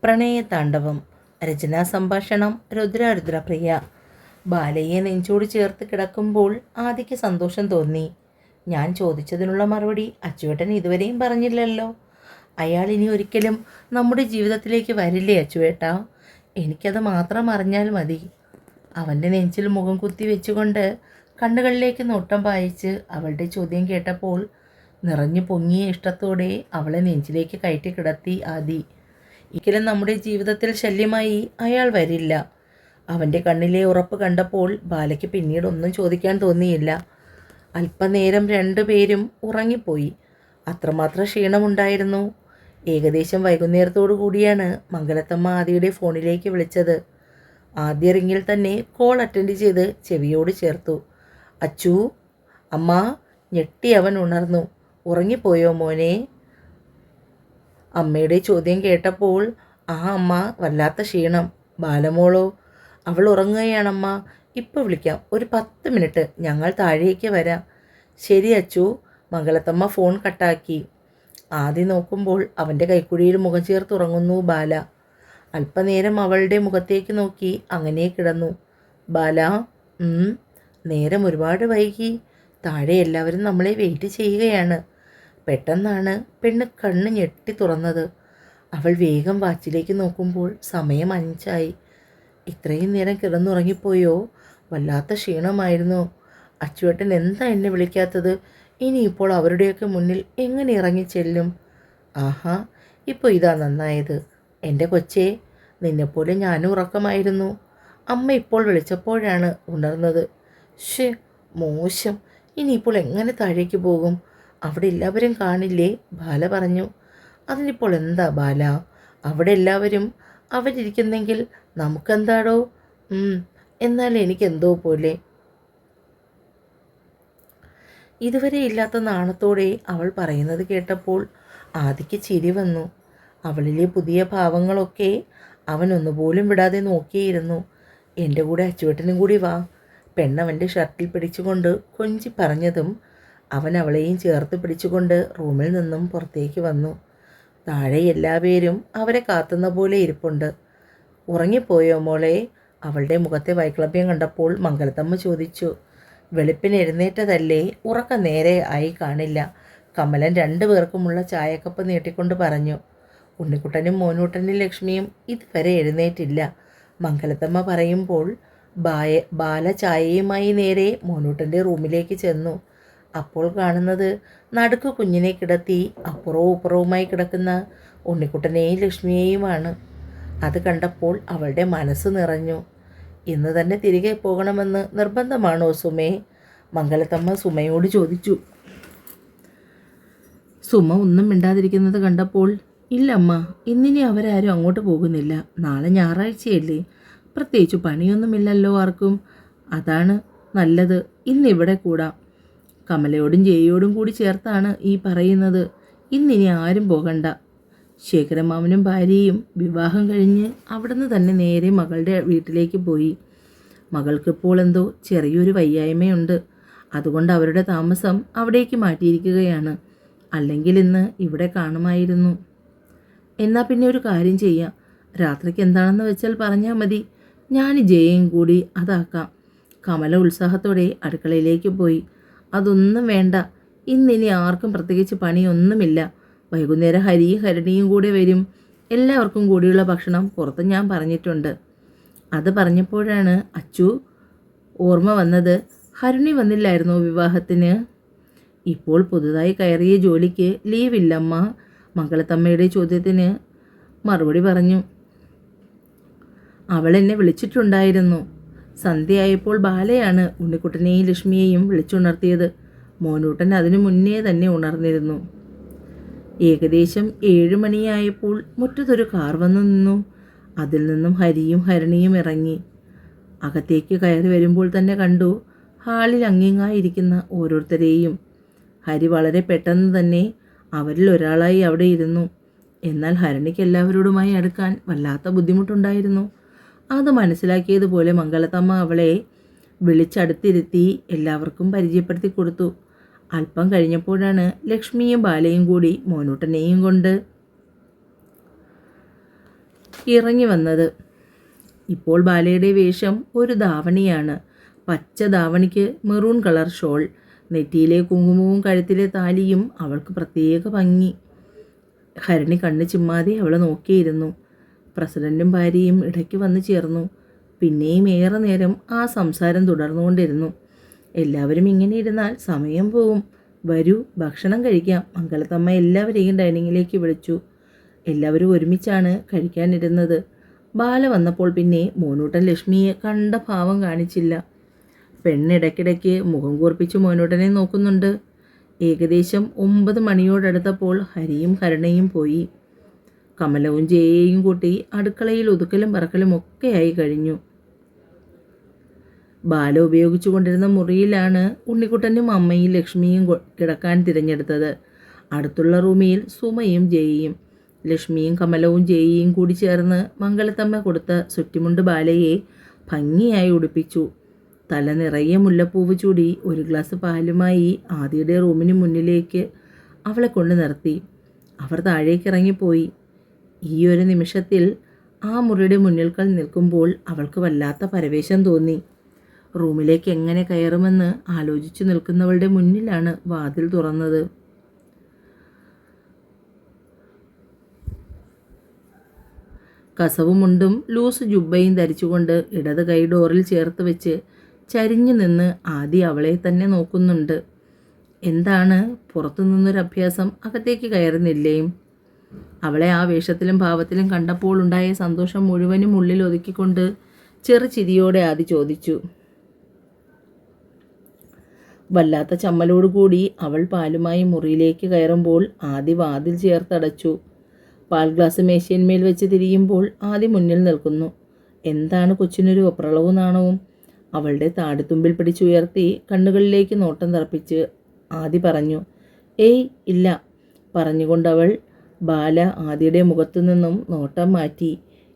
പ്രണയതാണ്ഡവം. രചനാ സംഭാഷണം രുദ്രപ്രിയ. ബാലയെ നെഞ്ചോട് ചേർത്ത് കിടക്കുമ്പോൾ ആദിക്ക് സന്തോഷം തോന്നി. ഞാൻ ചോദിച്ചതിനുള്ള മറുപടി അച്ചുവേട്ടൻ ഇതുവരെയും പറഞ്ഞില്ലല്ലോ. അയാൾ ഇനി ഒരിക്കലും നമ്മുടെ ജീവിതത്തിലേക്ക് വരില്ലേ അച്ചുവേട്ടാ? എനിക്കത് മാത്രം അറിഞ്ഞാൽ മതി. അവൻ്റെ നെഞ്ചിൽ മുഖം കുത്തി വെച്ചുകൊണ്ട് കണ്ണുകളിലേക്ക് നോട്ടം പായിച്ച് അവളുടെ ചോദ്യം കേട്ടപ്പോൾ നിറഞ്ഞു പൊങ്ങിയ ഇഷ്ടത്തോടെ അവളെ നെഞ്ചിലേക്ക് കയറ്റി കിടത്തി ആദി. ഒരിക്കലും നമ്മുടെ ജീവിതത്തിൽ ശല്യമായി അയാൾ വരില്ല. അവൻ്റെ കണ്ണിലെ ഉറപ്പ് കണ്ടപ്പോൾ ബാലയ്ക്ക് പിന്നീട് ഒന്നും ചോദിക്കാൻ തോന്നിയില്ല. അല്പനേരം രണ്ടുപേരും ഉറങ്ങിപ്പോയി. അത്രമാത്രം ക്ഷീണമുണ്ടായിരുന്നു. ഏകദേശം വൈകുന്നേരത്തോടു കൂടിയാണ് മംഗലത്തമ്മ ആദിയുടെ ഫോണിലേക്ക് വിളിച്ചത്. ആദ്യ റിങ്ങിൽ തന്നെ കോൾ അറ്റൻഡ് ചെയ്ത് ചെവിയോട് ചേർത്തു. അച്ചു. അമ്മ. ഞെട്ടി അവൻ ഉണർന്നു. ഉറങ്ങിപ്പോയോ മോനെ? അമ്മയുടെ ചോദ്യം കേട്ടപ്പോൾ അമ്മ വല്ലാത്ത ക്ഷീണം. ബാലമോളോ? അവൾ ഉറങ്ങുകയാണമ്മ. ഇപ്പോൾ വിളിക്കാം, ഒരു 10 മിനിറ്റ്, ഞങ്ങൾ താഴേക്ക് വരാം. ശരി അച്ചു. മംഗലത്തമ്മ ഫോൺ കട്ടാക്കി. ആദ്യം നോക്കുമ്പോൾ അവൻ്റെ കൈക്കുഴിയിൽ മുഖം ചേർത്തുറങ്ങുന്നു ബാല. അല്പനേരം അവളുടെ മുഖത്തേക്ക് നോക്കി അങ്ങനെ കിടന്നു. ബാല. നേരം ഒരുപാട് വൈകി. താഴെ എല്ലാവരും നമ്മളെ വെയിറ്റ് ചെയ്യുകയാണ്. പെട്ടെന്നാണ് പെണ്ണ് കണ്ണ് ഞെട്ടി തുറന്നത്. അവൾ വേഗം വാച്ചിലേക്ക് നോക്കുമ്പോൾ സമയം 5 ഇത്രയും നേരം കിടന്നുറങ്ങിപ്പോയോ? വല്ലാത്ത ക്ഷീണമായിരുന്നു. അച്ചുവേട്ടൻ എന്താ എന്നെ വിളിക്കാത്തത്? ഇനിയിപ്പോൾ അവരുടെയൊക്കെ മുന്നിൽ എങ്ങനെ ഇറങ്ങി ചെല്ലും? ആഹാ, ഇപ്പോൾ ഇതാ നന്നായത്. എൻ്റെ കൊച്ചേ, നിന്നെപ്പോലെ ഞാനും ഉറക്കമായിരുന്നു. അമ്മ ഇപ്പോൾ വിളിച്ചപ്പോഴാണ് ഉണർന്നത്. മോശം. ഇനിയിപ്പോൾ എങ്ങനെ താഴേക്ക് പോകും? അവിടെ എല്ലാവരും കാണില്ലേ? ബാല പറഞ്ഞു. അതിനിപ്പോൾ എന്താ ബാല? അവിടെ എല്ലാവരും അവരിയ്ക്കുന്നെങ്കിൽ നമുക്കെന്താടോ? എന്നാൽ എനിക്കെന്തോ പോലെ. ഇതുവരെ ഇല്ലാത്ത നാണത്തോടെ അവൾ പറയുന്നത് കേട്ടപ്പോൾ ആദിക്ക് ചിരി വന്നു. അവളിലെ പുതിയ ഭാവങ്ങളൊക്കെ അവൻ ഒന്നുപോലും വിടാതെ നോക്കിയിരുന്നു. എൻ്റെ കൂടെ അച്ചുവേട്ടനും കൂടി വാ. പെണ്ണവൻ്റെ ഷർട്ടിൽ പിടിച്ചുകൊണ്ട് കൊഞ്ചി പറഞ്ഞതും അവൻ അവളെയും ചേർത്ത് പിടിച്ചുകൊണ്ട് റൂമിൽ നിന്നും പുറത്തേക്ക് വന്നു. താഴെ എല്ലാവരും അവരെ കാത്തുന്ന പോലെ ഇരിപ്പുണ്ട്. ഉറങ്ങിപ്പോയോ മോളെ? അവളുടെ മുഖത്തെ വൈക്ലഭ്യം കണ്ടപ്പോൾ മംഗലത്തമ്മ ചോദിച്ചു. വെളുപ്പിന് എഴുന്നേറ്റതല്ലേ, ഉറക്കം നേരെ ആയി കാണില്ല. കമലൻ 2 പേർക്കുമുള്ള ചായക്കപ്പ് നീട്ടിക്കൊണ്ട് പറഞ്ഞു. ഉണ്ണിക്കുട്ടനും മോനൂട്ടനും ലക്ഷ്മിയും ഇതുവരെ എഴുന്നേറ്റില്ല. മംഗലത്തമ്മ പറയുമ്പോൾ ബാല ചായയുമായി നേരെ മോനൂട്ടൻ്റെ റൂമിലേക്ക് ചെന്നു. അപ്പോൾ കാണുന്നത് നടുക്ക് കുഞ്ഞിനെ കിടത്തി അപ്പുറവും ഇപ്പുറവുമായി കിടക്കുന്ന ഉണ്ണിക്കുട്ടനെയും ലക്ഷ്മിയെയുമാണ്. അത് കണ്ടപ്പോൾ അവളുടെ മനസ്സ് നിറഞ്ഞു. ഇന്ന് തന്നെ തിരികെ പോകണമെന്ന് നിർബന്ധമാണോ സുമേ? മംഗലത്തമ്മ സുമയോട് ചോദിച്ചു. സുമ ഒന്നും മിണ്ടാതിരിക്കുന്നത് കണ്ടപ്പോൾ ഇല്ലമ്മ, ഇന്നിനി അവരാരും അങ്ങോട്ട് പോകുന്നില്ല. നാളെ ഞായറാഴ്ചയല്ലേ, പ്രത്യേകിച്ച് പണിയൊന്നുമില്ലല്ലോ ആർക്കും. അതാണ് നല്ലത്. ഇന്നിവിടെ കൂടാം. കമലയോടും ജയോടും കൂടി ചേർത്താണ് ഈ പറയുന്നത്. ഇന്നിനി ആരും പോകണ്ട. ശേഖരമാമനും ഭാര്യയും വിവാഹം കഴിഞ്ഞ് അവിടുന്ന് തന്നെ നേരെ മകളുടെ വീട്ടിലേക്ക് പോയി. മകൾക്കിപ്പോൾ എന്തോ ചെറിയൊരു വയ്യായ്മയുണ്ട്. അതുകൊണ്ട് അവരുടെ താമസം അവിടേക്ക് മാറ്റിയിരിക്കുകയാണ്. അല്ലെങ്കിൽ ഇന്ന് ഇവിടെ കാണുമായിരുന്നു. എന്നാൽ പിന്നെ ഒരു കാര്യം ചെയ്യാം. രാത്രിക്ക് എന്താണെന്ന് വെച്ചാൽ പറഞ്ഞാൽ മതി. ഞാൻ ജയയും കൂടി അതാക്കാം. കമല ഉത്സാഹത്തോടെ അടുക്കളയിലേക്ക് പോയി. അതൊന്നും വേണ്ട. ഇന്നിനി ആർക്കും പ്രത്യേകിച്ച് പണിയൊന്നുമില്ല. വൈകുന്നേരം ഹരിയും ഹരണിയും കൂടെ വരും. എല്ലാവർക്കും കൂടിയുള്ള ഭക്ഷണം പുറത്ത് ഞാൻ പറഞ്ഞിട്ടുണ്ട്. അത് പറഞ്ഞപ്പോഴാണ് അച്ചു ഓർമ്മ വന്നത്. ഹരുണി വന്നില്ലായിരുന്നോ വിവാഹത്തിന്? ഇപ്പോൾ പുതുതായി കയറിയ ജോലിക്ക് ലീവില്ലമ്മ. മംഗലത്തമ്മയുടെ ചോദ്യത്തിന് മറുപടി പറഞ്ഞു. അവൾ എന്നെ വിളിച്ചിട്ടുണ്ടായിരുന്നു. സന്ധ്യയായപ്പോൾ ബാലയാണ് ഉണ്ണിക്കുട്ടനെയും ലക്ഷ്മിയെയും വിളിച്ചുണർത്തിയത്. മോനൂട്ടൻ അതിനു മുന്നേ തന്നെ ഉണർന്നിരുന്നു. ഏകദേശം 7 മണിയായപ്പോൾ മുറ്റത്തൊരു കാർ വന്നു നിന്നു. അതിൽ നിന്നും ഹരിയും ഹരണിയും ഇറങ്ങി. അകത്തേക്ക് കയറി വരുമ്പോൾ തന്നെ കണ്ടു ഹാളിൽ അങ്ങിങ്ങായിരിക്കുന്ന ഓരോരുത്തരെയും. ഹരി വളരെ പെട്ടെന്ന് തന്നെ അവരിൽ ഒരാളായി അവിടെ ഇരുന്നു. എന്നാൽ ഹരണിക്ക് എല്ലാവരോടുമായി അടുക്കാൻ വല്ലാത്ത ബുദ്ധിമുട്ടുണ്ടായിരുന്നു. അത് മനസ്സിലാക്കിയതുപോലെ മംഗലത്തമ്മ അവളെ വിളിച്ചടുത്തിരുത്തി എല്ലാവർക്കും പരിചയപ്പെടുത്തി കൊടുത്തു. അല്പം കഴിഞ്ഞപ്പോഴാണ് ലക്ഷ്മിയും ബാലയും കൂടി മോനൂട്ടനെയും കൊണ്ട് ഇറങ്ങി വന്നത്. ഇപ്പോൾ ബാലയുടെ വേഷം ഒരു ധാവണിയാണ്. പച്ച ധാവണിക്ക് മെറൂൺ കളർ ഷോൾ, നെറ്റിയിലെ കുങ്കുമവും കഴുത്തിലെ താലിയും അവൾക്ക് പ്രത്യേക ഭംഗി. ഹരിണി കണ്ണ് ചിമ്മാതെ അവളെ നോക്കിയിരുന്നു. പ്രസിഡന്റും ഭാര്യയും ഇടയ്ക്ക് വന്നു ചേർന്നു. പിന്നെയും ഏറെ നേരം ആ സംസാരം തുടർന്നുകൊണ്ടിരുന്നു. എല്ലാവരും ഇങ്ങനെ ഇരുന്നാൽ സമയം പോവും. വരൂ, ഭക്ഷണം കഴിക്കാം. മംഗലത്തമ്മ എല്ലാവരെയും ഡൈനിങ്ങിലേക്ക് വിളിച്ചു. എല്ലാവരും ഒരുമിച്ചാണ് കഴിക്കാനിരുന്നത്. ബാല വന്നപ്പോൾ പിന്നെ മോനൂട്ടൻ ലക്ഷ്മിയെ കണ്ട ഭാവം കാണിച്ചില്ല. പെണ്ണിടയ്ക്കിടയ്ക്ക് മുഖം കൂർപ്പിച്ച് മോനൂട്ടനെ നോക്കുന്നുണ്ട്. ഏകദേശം 9 മണിയോടടുത്തപ്പോൾ ഹരിയും ഹരണയും പോയി. കമലവും ജയയെയും കൂട്ടി അടുക്കളയിൽ ഒതുക്കലും പറക്കലും ഒക്കെയായി കഴിഞ്ഞു. ബാല ഉപയോഗിച്ചു കൊണ്ടിരുന്ന മുറിയിലാണ് ഉണ്ണിക്കുട്ടനും അമ്മയും ലക്ഷ്മിയും കിടക്കാൻ തിരഞ്ഞെടുത്തത്. അടുത്തുള്ള റൂമിൽ സുമയും ജയയും. ലക്ഷ്മിയും കമലവും ജയയും കൂടി ചേർന്ന് മംഗലത്തമ്മ കൊടുത്ത സുറ്റിമുണ്ട് ബാലയെ ഭംഗിയായി ഉടുപ്പിച്ചു. തല നിറയെ മുല്ലപ്പൂവ് ചൂടി ഒരു ഗ്ലാസ് പാലുമായി ആദിയുടെ റൂമിന് മുന്നിലേക്ക് അവളെ കൊണ്ട് നിർത്തി. അവർ താഴേക്ക് ഇറങ്ങിപ്പോയി. ഈ ഒരു നിമിഷത്തിൽ ആ മുറിയുടെ മുന്നിൽക്കൽ നിൽക്കുമ്പോൾ അവൾക്ക് വല്ലാത്ത പരവേശം തോന്നി. റൂമിലേക്ക് എങ്ങനെ കയറുമെന്ന് ആലോചിച്ചു നിൽക്കുന്നവളുടെ മുന്നിലാണ് വാതിൽ തുറന്നത്. കസവും മുണ്ടും ലൂസ് ജുബ്ബയും ധരിച്ചുകൊണ്ട് ഇടത് കൈ ഡോറിൽ ചേർത്ത് വെച്ച് ചരിഞ്ഞു നിന്ന് ആദി അവളെ തന്നെ നോക്കുന്നുണ്ട്. എന്താണ്, പുറത്തു നിന്നൊരു അഭ്യാസം അകത്തേക്ക് കയറുന്നില്ലേ? അവളെ ആ വേഷത്തിലും ഭാവത്തിലും കണ്ടപ്പോൾ ഉണ്ടായ സന്തോഷം മുഴുവനും ഉള്ളിൽ ഒതുക്കിക്കൊണ്ട് ചെറു ചിരിയോടെ ആദി ചോദിച്ചു. വല്ലാത്ത ചമ്മലോടുകൂടി അവൾ പാലുമായി മുറിയിലേക്ക് കയറുമ്പോൾ ആദി വാതിൽ ചേർത്തടച്ചു. പാൽ ഗ്ലാസ് മേശയിന്മേൽ വെച്ച് തിരിയുമ്പോൾ ആദി മുന്നിൽ നിൽക്കുന്നു. എന്താണ് കൊച്ചിനൊരു വെപ്രളവും നാണവും? അവളുടെ താടിത്തുമ്പിൽ പിടിച്ചുയർത്തി കണ്ണുകളിലേക്ക് നോട്ടം തറപ്പിച്ച് ആദി പറഞ്ഞു. ഏയ് ഇല്ല. പറഞ്ഞുകൊണ്ടവൾ ബാല ആദിയുടെ മുഖത്തു നിന്നും നോട്ടം മാറ്റി.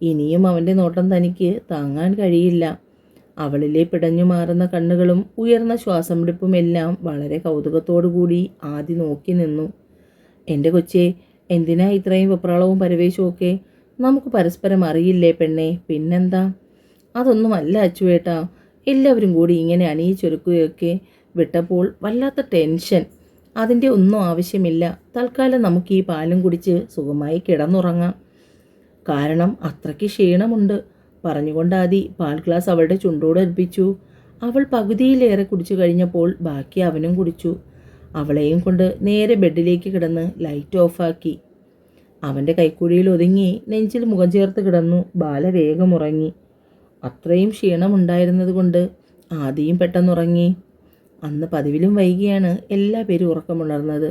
ഇനിയും അവൻ്റെ നോട്ടം തനിക്ക് താങ്ങാൻ കഴിയില്ല. അവളിലെ പിടഞ്ഞു മാറുന്ന കണ്ണുകളും ഉയർന്ന ശ്വാസമെടുപ്പുമെല്ലാം വളരെ കൗതുകത്തോടുകൂടി ആദി നോക്കി നിന്നു. എൻ്റെ കൊച്ചേ, എന്തിനാ ഇത്രയും വെപ്രാളവും പരവേശവുമൊക്കെ? നമുക്ക് പരസ്പരം അറിയില്ലേ പെണ്ണേ? പിന്നെന്താ? അതൊന്നുമല്ല അച്ചുവേട്ടാ. എല്ലാവരും കൂടി ഇങ്ങനെ അണിയിച്ചൊരുക്കുകയൊക്കെ വിട്ടപ്പോൾ വല്ലാത്ത ടെൻഷൻ. അതിൻ്റെ ഒന്നും ആവശ്യമില്ല. തൽക്കാലം നമുക്ക് ഈ പാലും കുടിച്ച് സുഖമായി കിടന്നുറങ്ങാം. കാരണം അത്രയ്ക്ക് ക്ഷീണമുണ്ട്. പറഞ്ഞുകൊണ്ട് ആദി പാൽ ഗ്ലാസ് അവളുടെ ചുണ്ടോട് അടുപ്പിച്ചു. അവൾ പകുതിയിലേറെ കുടിച്ചു കഴിഞ്ഞപ്പോൾ ബാക്കി അവനും കുടിച്ചു. അവളെയും കൊണ്ട് നേരെ ബെഡിലേക്ക് കിടന്ന് ലൈറ്റ് ഓഫാക്കി. അവൻ്റെ കൈക്കുഴിയിൽ ഒതുങ്ങി നെഞ്ചിൽ മുഖം ചേർത്ത് കിടന്നു. ബാല വേഗം ഉറങ്ങി. അത്രയും ക്ഷീണമുണ്ടായിരുന്നത് കൊണ്ട് ആദിയും പെട്ടെന്നുറങ്ങി. അന്ന് പതിവിലും വൈകിയാണ് എല്ലാ പേരും ഉറക്കമുണർന്നത്.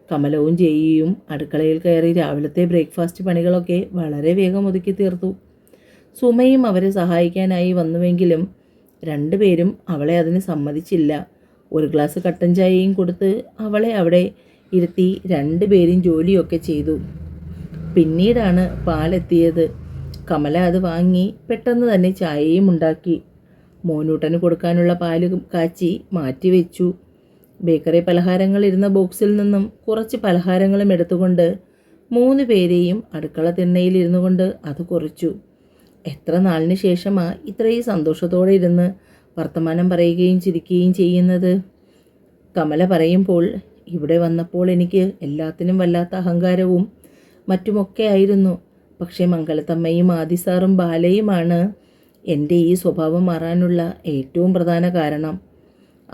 കമലവും ജയിയും അടുക്കളയിൽ കയറി രാവിലത്തെ ബ്രേക്ക്ഫാസ്റ്റ് പണികളൊക്കെ വളരെ വേഗം ഒതുക്കി തീർത്തു. സുമയും അവരെ സഹായിക്കാനായി വന്നുവെങ്കിലും രണ്ടുപേരും അവളെ അതിന് സമ്മതിച്ചില്ല. ഒരു ഗ്ലാസ് കട്ടൻ ചായയും കൊടുത്ത് അവളെ അവിടെ ഇരുത്തി രണ്ടുപേരും ജോലിയൊക്കെ ചെയ്തു. പിന്നീടാണ് പാലെത്തിയത്. കമല അത് വാങ്ങി പെട്ടെന്ന് തന്നെ ചായയും ഉണ്ടാക്കി. മോനൂട്ടന് കൊടുക്കാനുള്ള പാല് കാച്ചി മാറ്റിവെച്ചു. ബേക്കറി പലഹാരങ്ങൾ ഇരുന്ന ബോക്സിൽ നിന്നും കുറച്ച് പലഹാരങ്ങളും എടുത്തുകൊണ്ട് 3 പേരെയും അടുക്കള തിണ്ണയിൽ കൊണ്ട് അത് കുറച്ചു. എത്ര നാളിന് ശേഷമാ ഇത്രയും സന്തോഷത്തോടെ ഇരുന്ന് വർത്തമാനം പറയുകയും ചിരിക്കുകയും ചെയ്യുന്നത്? കമല പറയുമ്പോൾ, ഇവിടെ വന്നപ്പോൾ എനിക്ക് എല്ലാത്തിനും വല്ലാത്ത അഹങ്കാരവും മറ്റുമൊക്കെ ആയിരുന്നു. പക്ഷേ മംഗലത്തമ്മയും ആദിസാറും ബാലയുമാണ് എൻ്റെ ഈ സ്വഭാവം മാറാനുള്ള ഏറ്റവും പ്രധാന കാരണം.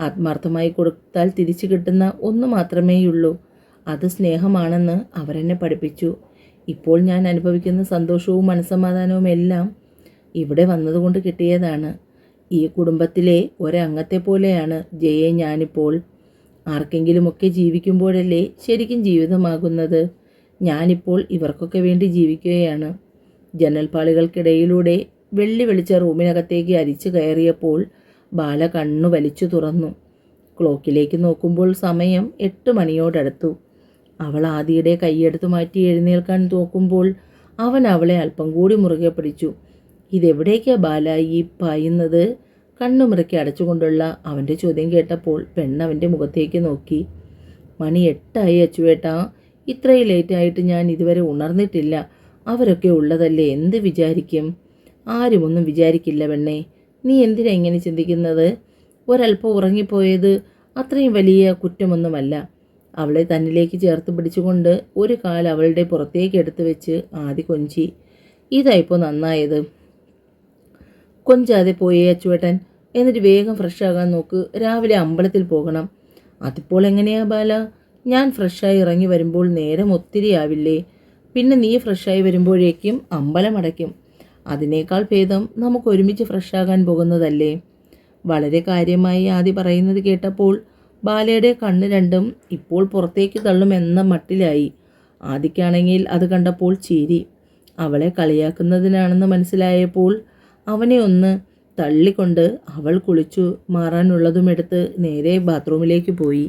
ആത്മാർത്ഥമായി കൊടുത്താൽ തിരിച്ചു കിട്ടുന്ന ഒന്ന് മാത്രമേയുള്ളൂ. അത് സ്നേഹമാണെന്ന് അവരെന്നെ പഠിപ്പിച്ചു. ഇപ്പോൾ ഞാൻ അനുഭവിക്കുന്ന സന്തോഷവും മനസ്സമാധാനവും എല്ലാം ഇവിടെ വന്നതുകൊണ്ട് കിട്ടിയതാണ്. ഈ കുടുംബത്തിലെ ഒരംഗത്തെ പോലെയാണ് ജയെ ഞാനിപ്പോൾ. ആർക്കെങ്കിലുമൊക്കെ ജീവിക്കുമ്പോഴല്ലേ ശരിക്കും ജീവിതമാകുന്നത്. ഞാനിപ്പോൾ ഇവർക്കൊക്കെ വേണ്ടി ജീവിക്കുകയാണ്. ജനൽപ്പാളികൾക്കിടയിലൂടെ വെള്ളി വെളിച്ച റൂമിനകത്തേക്ക് അരിച്ചു കയറിയപ്പോൾ ബാല കണ്ണു വലിച്ചു തുറന്നു. ക്ലോക്കിലേക്ക് നോക്കുമ്പോൾ സമയം 8 മണിയോടടുത്തു. അവൾ ആദിയുടെ കൈയെടുത്ത് മാറ്റി എഴുന്നേൽക്കാൻ നോക്കുമ്പോൾ അവൻ അവളെ അല്പം കൂടി മുറുകെ പിടിച്ചു. ഇതെവിടേക്കാ ബാല ഈ പായുന്നത്? കണ്ണുമുറുക്കി അടച്ചുകൊണ്ടുള്ള അവൻ്റെ ചോദ്യം കേട്ടപ്പോൾ പെണ്ണവൻ്റെ മുഖത്തേക്ക് നോക്കി. മണി 8 അച്ചുവേട്ടാ. ഇത്രയും ലേറ്റായിട്ട് ഞാൻ ഇതുവരെ ഉണർന്നിട്ടില്ല. അവരൊക്കെ ഉള്ളതല്ലേ, എന്ത് വിചാരിക്കും? ആരും ഒന്നും വിചാരിക്കില്ല പെണ്ണേ. നീ എന്തിനാ ഇങ്ങനെ ചിന്തിക്കുന്നത്? ഒരല്പം ഉറങ്ങിപ്പോയത് അത്രയും വലിയ കുറ്റമൊന്നുമല്ല. അവളെ തന്നിലേക്ക് ചേർത്ത് പിടിച്ചുകൊണ്ട് ഒരു കാൽ അവളുടെ പുറത്തേക്ക് എടുത്തു വെച്ച് ആദി കൊഞ്ചി. ഇതാ ഇപ്പോൾ നന്നായത്. കൊഞ്ചാതെ പോയേ അച്ചുവേട്ടൻ, എന്നിട്ട് വേഗം ഫ്രഷാകാൻ നോക്ക്. രാവിലെ അമ്പലത്തിൽ പോകണം. അതിപ്പോൾ എങ്ങനെയാ ബാല? ഞാൻ ഫ്രഷായി ഇറങ്ങി വരുമ്പോൾ നേരം ഒത്തിരി ആവില്ലേ? പിന്നെ നീ ഫ്രഷായി വരുമ്പോഴേക്കും അമ്പലം അടയ്ക്കും. അതിനേക്കാൾ ഭേദം നമുക്ക് ഒരുമിച്ച് ഫ്രഷാകാൻ പോകുന്നതല്ലേ? വളരെ കാര്യമായി ആദി പറയുന്നത് കേട്ടപ്പോൾ ബാലയുടെ കണ്ണ് രണ്ടും ഇപ്പോൾ പുറത്തേക്ക് തള്ളുമെന്ന മട്ടിലായി. ആദിക്കാണെങ്കിൽ അത് കണ്ടപ്പോൾ ചിരി. അവളെ കളിയാക്കുന്നതിനാണെന്ന് മനസ്സിലായപ്പോൾ അവനെ ഒന്ന് തള്ളിക്കൊണ്ട് അവൾ കുളിച്ചു മാറാനുള്ളതുമെടുത്ത് നേരെ ബാത്റൂമിലേക്ക് പോയി.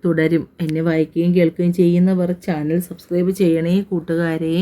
തുടരും. എന്നെ വായിക്കുകയും കേൾക്കുകയും ചെയ്യുന്നവർ ചാനൽ സബ്സ്ക്രൈബ് ചെയ്യണേ കൂട്ടുകാരെ.